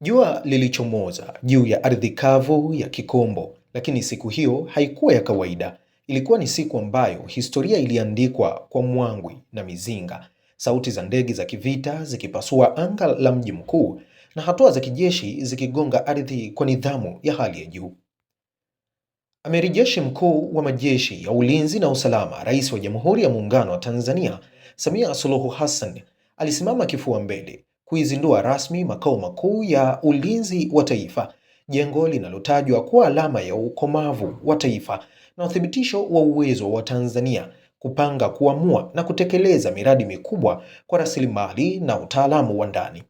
Jua lilichomoza juu ya ardhi kavu ya Kikombo, lakini siku hiyo haikuwa ya kawaida. Ilikuwa ni siku ambayo historia iliandikwa kwa mwangwi na mizinga, sauti za ndege za kivita zikipasua anga la mji mkuu na hatua za kijeshi zikigonga ardhi kwa nidhamu ya hali ya juu. Amiri Jeshi Mkuu wa Majeshi ya Ulinzi na Usalama, Rais wa Jamhuri ya Muungano wa Tanzania, Samia Suluhu Hassan, alisimama kifua mbele kuizindua rasmi makao makuu ya ulinzi wa taifa, jengo linalotajwa kuwa alama ya ukomavu wa taifa na uthibitisho wa uwezo wa Tanzania kupanga, kuamua na kutekeleza miradi mikubwa kwa rasilimali na utaalamu wa ndani.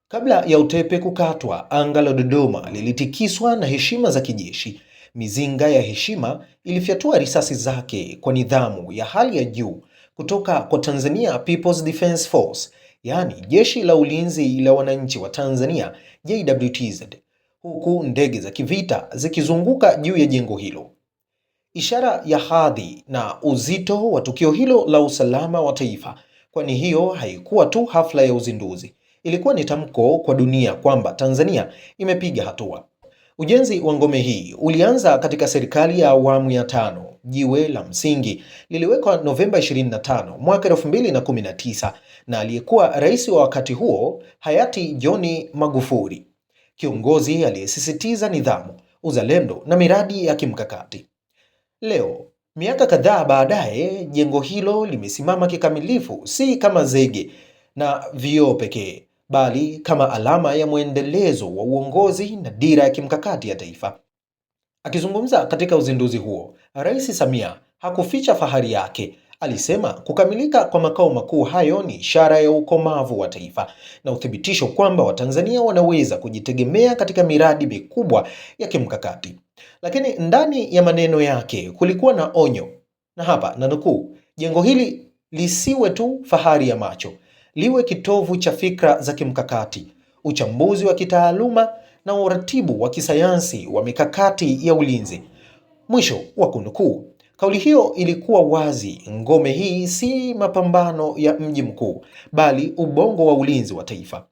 Kabla ya utepe kukatwa, anga la Dodoma lilitikiswa na heshima za kijeshi. Mizinga ya heshima ilifyatua risasi zake kwa nidhamu ya hali ya juu kutoka kwa Tanzania People's Defence Force, yaani Jeshi la Ulinzi la Wananchi wa Tanzania, JWTZ, huku ndege za kivita zikizunguka juu ya jengo hilo. Ishara ya hadhi na uzito wa tukio hilo la usalama wa taifa, kwani hiyo haikuwa tu hafla ya uzinduzi, ilikuwa ni tamko kwa dunia kwamba Tanzania imepiga hatua. Ujenzi wa ngome hii ulianza katika serikali ya awamu ya tano. Jiwe la msingi liliwekwa Novemba 25 mwaka 2019 na aliyekuwa rais wa wakati huo hayati John Magufuli, kiongozi aliyesisitiza nidhamu, uzalendo na miradi ya kimkakati. Leo, miaka kadhaa baadaye, jengo hilo limesimama kikamilifu, si kama zege na vioo pekee, bali kama alama ya mwendelezo wa uongozi na dira ya kimkakati ya taifa. Akizungumza katika uzinduzi huo, Rais Samia hakuficha fahari yake. Alisema kukamilika kwa makao makuu hayo ni ishara ya ukomavu wa taifa na uthibitisho kwamba Watanzania wanaweza kujitegemea katika miradi mikubwa ya kimkakati. Lakini ndani ya maneno yake kulikuwa na onyo, na hapa nanukuu: jengo hili lisiwe tu fahari ya macho, liwe kitovu cha fikra za kimkakati, uchambuzi wa kitaaluma na uratibu wa kisayansi wa mikakati ya ulinzi. Mwisho wa kunukuu. Kauli hiyo ilikuwa wazi: ngome hii si mapambano ya mji mkuu, bali ubongo wa ulinzi wa taifa.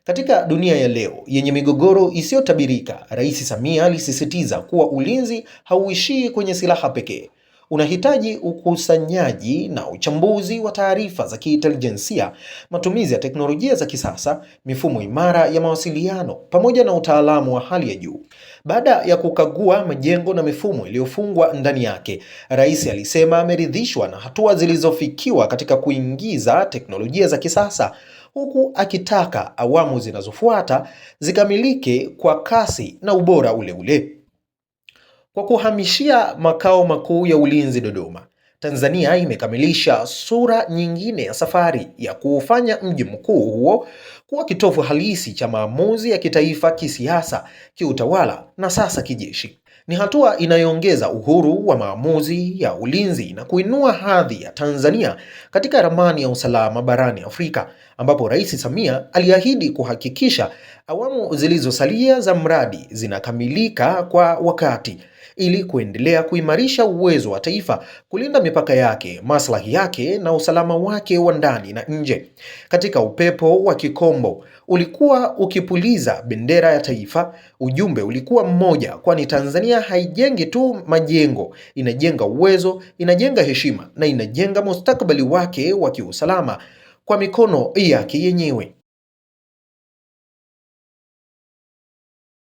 Katika dunia ya leo yenye migogoro isiyotabirika, Rais Samia alisisitiza kuwa ulinzi hauishii kwenye silaha pekee. Unahitaji ukusanyaji na uchambuzi wa taarifa za kiintelijensia, matumizi ya teknolojia za kisasa, mifumo imara ya mawasiliano, pamoja na utaalamu wa hali ya juu. Baada ya kukagua majengo na mifumo iliyofungwa ndani yake, Rais alisema ameridhishwa na hatua zilizofikiwa katika kuingiza teknolojia za kisasa, huku akitaka awamu zinazofuata zikamilike kwa kasi na ubora ule ule. Kwa kuhamishia makao makuu ya ulinzi Dodoma, Tanzania imekamilisha sura nyingine ya safari ya kuufanya mji mkuu huo kuwa kitovu halisi cha maamuzi ya kitaifa, kisiasa, kiutawala na sasa kijeshi. Ni hatua inayoongeza uhuru wa maamuzi ya ulinzi na kuinua hadhi ya Tanzania katika ramani ya usalama barani Afrika, ambapo Rais Samia aliahidi kuhakikisha awamu zilizosalia za mradi zinakamilika kwa wakati ili kuendelea kuimarisha uwezo wa taifa kulinda mipaka yake, maslahi yake na usalama wake wa ndani na nje. Katika upepo wa Kikombo ulikuwa ukipuliza bendera ya taifa, ujumbe ulikuwa mmoja: kwani Tanzania haijengi tu majengo, inajenga uwezo, inajenga heshima na inajenga mustakabali wake wa kiusalama kwa mikono yake yenyewe.